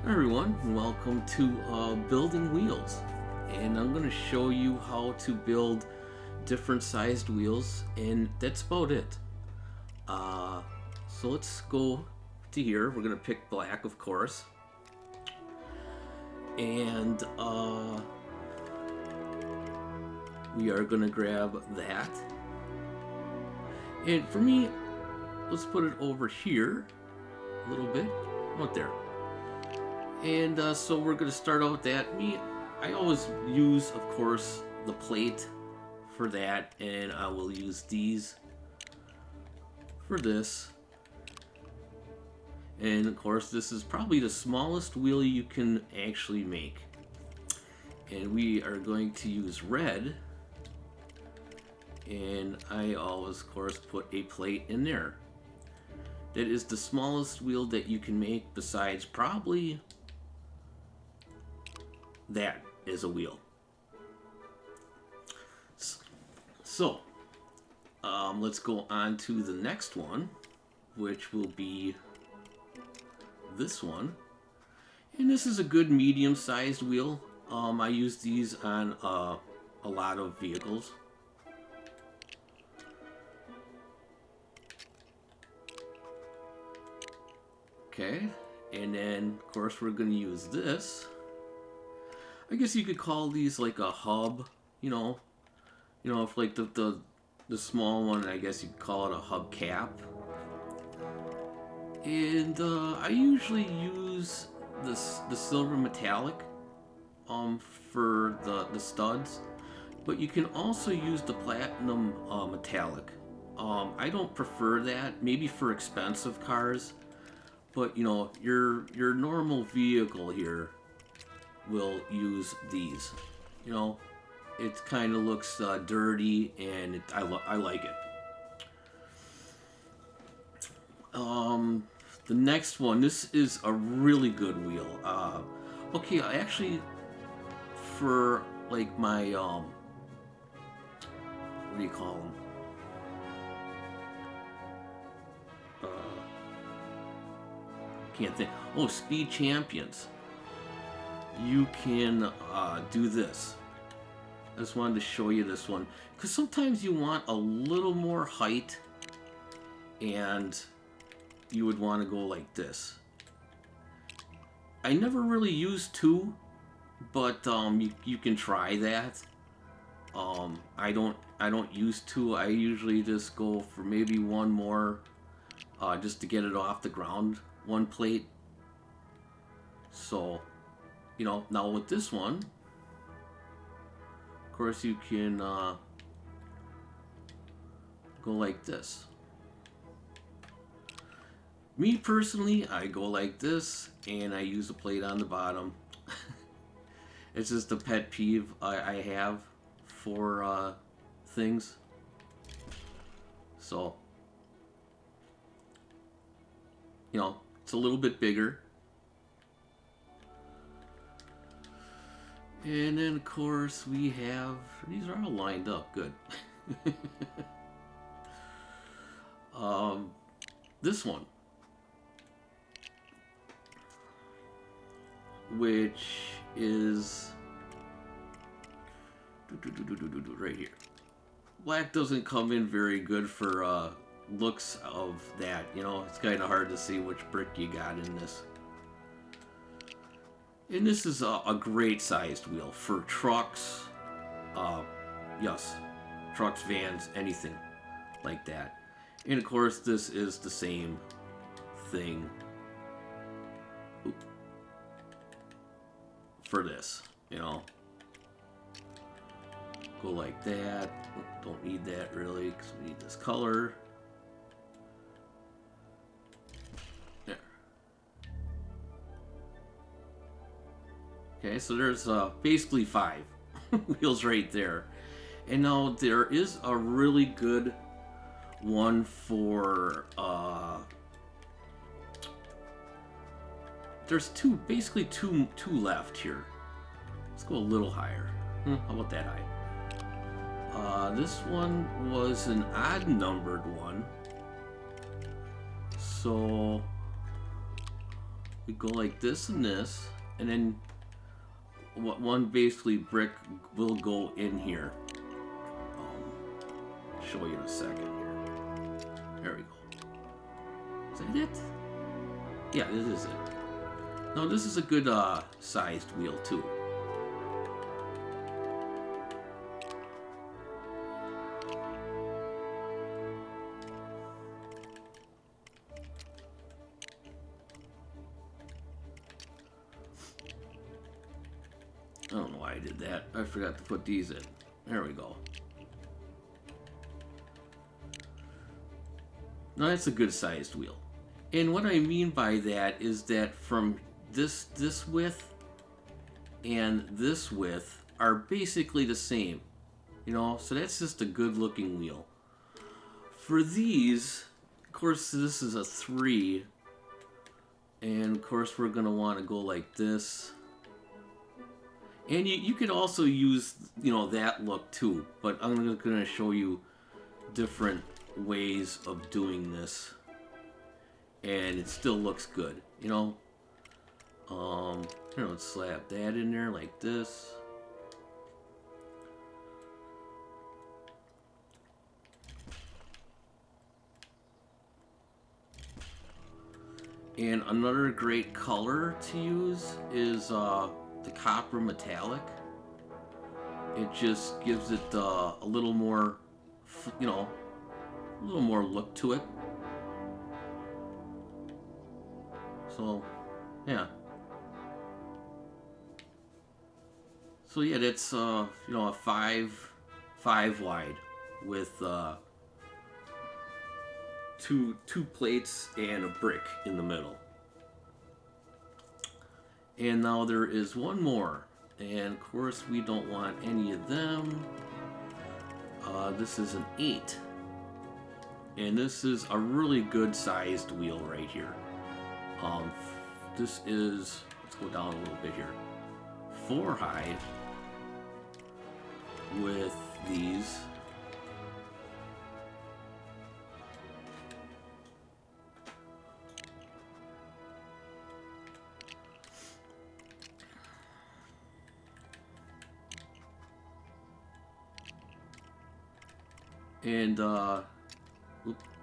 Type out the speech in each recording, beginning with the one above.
Hi everyone, and welcome to Building Wheels. And I'm going to show you how to build different sized wheels, and that's about it. Uh, so let's go to here. We're going to pick black, of course. And we are going to grab that. And for me, let's put it over here a little bit. Right there. And so we're going to start out with that. I always use, of course, the plate for that, and I will use these for this. And of course, this is probably the smallest wheel you can actually make. And we are going to use red. And I always, of course, put a plate in there. That is the smallest wheel that you can make, besides probably that is a wheel. So, let's go on to the next one, which will be this one. And this is a good medium-sized wheel. I use these on a lot of vehicles. Okay, and then of course we're going to use this. I guess you could call these like a hub, if like the small one, I guess you could call it a hub cap. And I usually use the silver metallic for the studs, but you can also use the platinum metallic. I don't prefer that, maybe for expensive cars, but your normal vehicle here will use these. It kind of looks dirty, and I like it. The next one, this is a really good wheel. Okay, I actually, for like my what do you call them? Can't think. Oh, Speed Champions. You can do this. I just wanted to show you this one, because sometimes you want a little more height, and you would want to go like this. I never really used two, but you can try that. I don't use two. I usually just go for maybe one more, just to get it off the ground, one plate. So, now with this one, of course, you can go like this. Me personally, I go like this, and I use a plate on the bottom. It's just a pet peeve I have for things. So, it's a little bit bigger. And then, of course, we have, these are all lined up good. This one, which is right here. Black doesn't come in very good for looks of that. It's kind of hard to see which brick you got in this. And this is a great sized wheel for trucks, yes, trucks, vans, anything like that. And of course, this is the same thing for this, Go like that. Don't need that really, because we need this color. Okay, so there's basically 5 wheels right there. And now there is a really good one for, there's basically two left here. Let's go a little higher. How about that high? This one was an odd numbered one. So we go like this, and then one basically brick will go in here. Show you in a second here. There we go. Is that it? Yeah, this is it. Now this is a good sized wheel too. I don't know why I did that. I forgot to put these in. There we go. Now that's a good sized wheel. And what I mean by that is that from this width and this width are basically the same. You know, so that's just a good looking wheel. For these, of course, this is a 3. And of course we're gonna want to go like this. And you could also use, you know, that look too, but I'm going to show you different ways of doing this, and it still looks good, you know. Let's slap that in there like this. And another great color to use is the copper metallic. It just gives it a little more, you know, a little more look to it. So, yeah. So yeah, that's you know, a 5 wide with two plates and a brick in the middle. And now there is one more, and of course we don't want any of them. This is an 8, and this is a really good sized wheel right here. This is, let's go down a little bit here, 4 high with these. And, oops,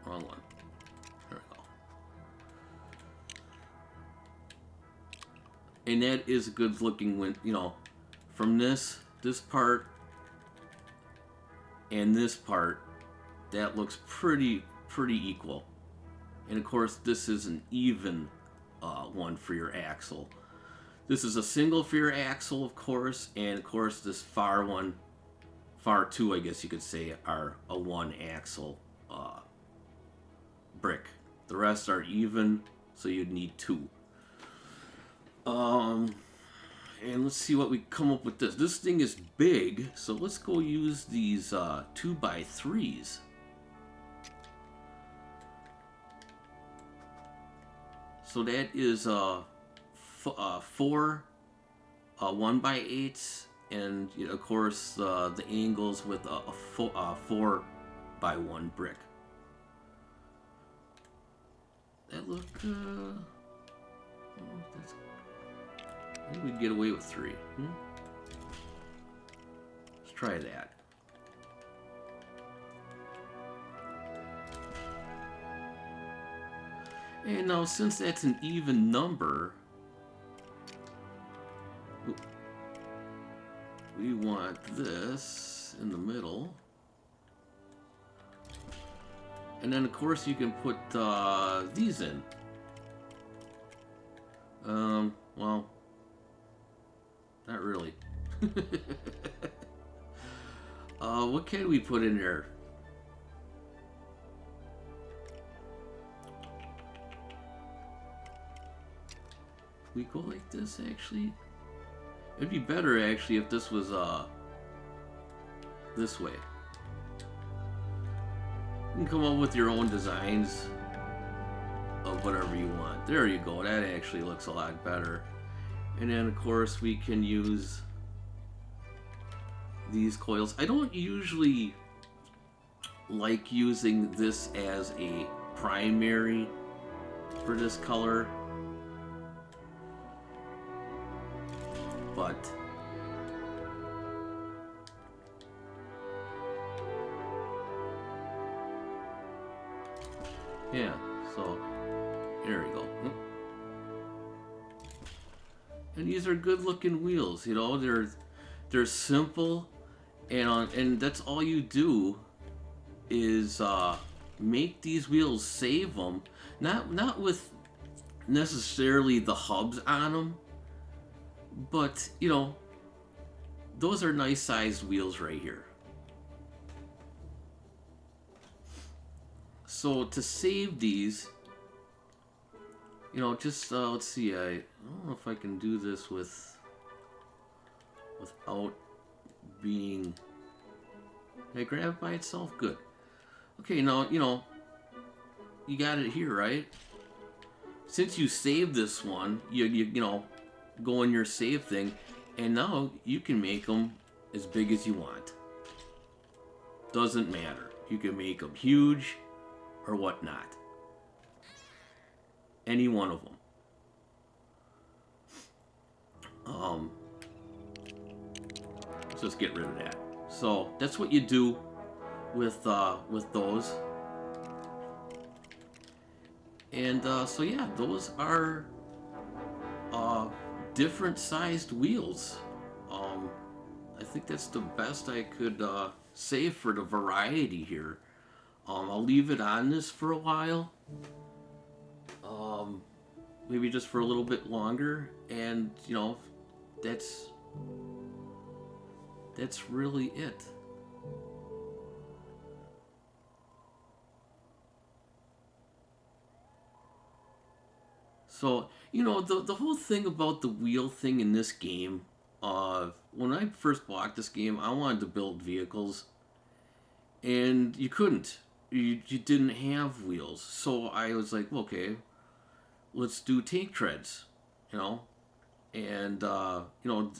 wrong one. There we go. And that is a good looking one, you know, from this part and this part, that looks pretty equal. And of course, this is an even one for your axle. This is a single for your axle, of course, and of course this far two, I guess you could say, are a 1 axle brick. The rest are even, so you'd need 2. And let's see what we come up with this. This thing is big, so let's go use these 2x3s. So that is 4 1x8s. And you know, of course, the angles with a 4x1 brick. That look, I think we'd get away with 3. Let's try that. And now, since that's an even number, we want this in the middle. And then of course you can put these in. Well, not really. What can we put in there? We go like this, actually. It'd be better, actually, if this was, this way. You can come up with your own designs of whatever you want. There you go. That actually looks a lot better. And then, of course, we can use these coils. I don't usually like using this as a primary for this color. but yeah, so there we go. And these are good looking wheels, you know, they're simple, and that's all you do is make these wheels, save them, not with necessarily the hubs on them, but you know, those are nice sized wheels right here. So to save these, you know, just let's see, I don't know if I can do this without being. Can I grab it by itself? Good. Okay, now you know you got it here, right? Since you saved this one, you know, go in your save thing, and now you can make them as big as you want. Doesn't matter. You can make them huge or whatnot. Any one of them. Let's just get rid of that. So that's what you do with those. And so yeah, those are different sized wheels. I think that's the best I could say for the variety here. I'll leave it on this for a while. Maybe just for a little bit longer, and you know, that's really it. So, you know, the whole thing about the wheel thing in this game, when I first bought this game, I wanted to build vehicles, and you couldn't. You didn't have wheels. So I was like, well, okay, let's do tank treads, you know? And, you know,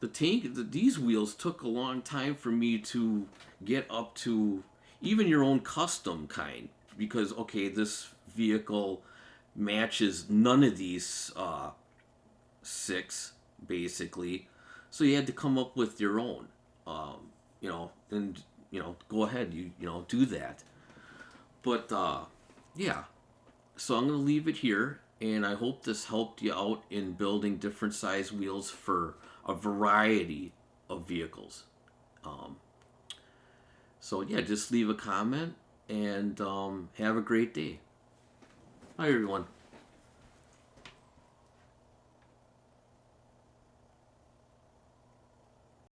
these wheels took a long time for me to get up to even your own custom kind, because, okay, this vehicle matches none of these six, basically. So you had to come up with your own, you know, and, you know, go ahead, you know, do that. But, yeah, so I'm going to leave it here, and I hope this helped you out in building different size wheels for a variety of vehicles. Um, so, yeah, just leave a comment, and have a great day. Bye, everyone.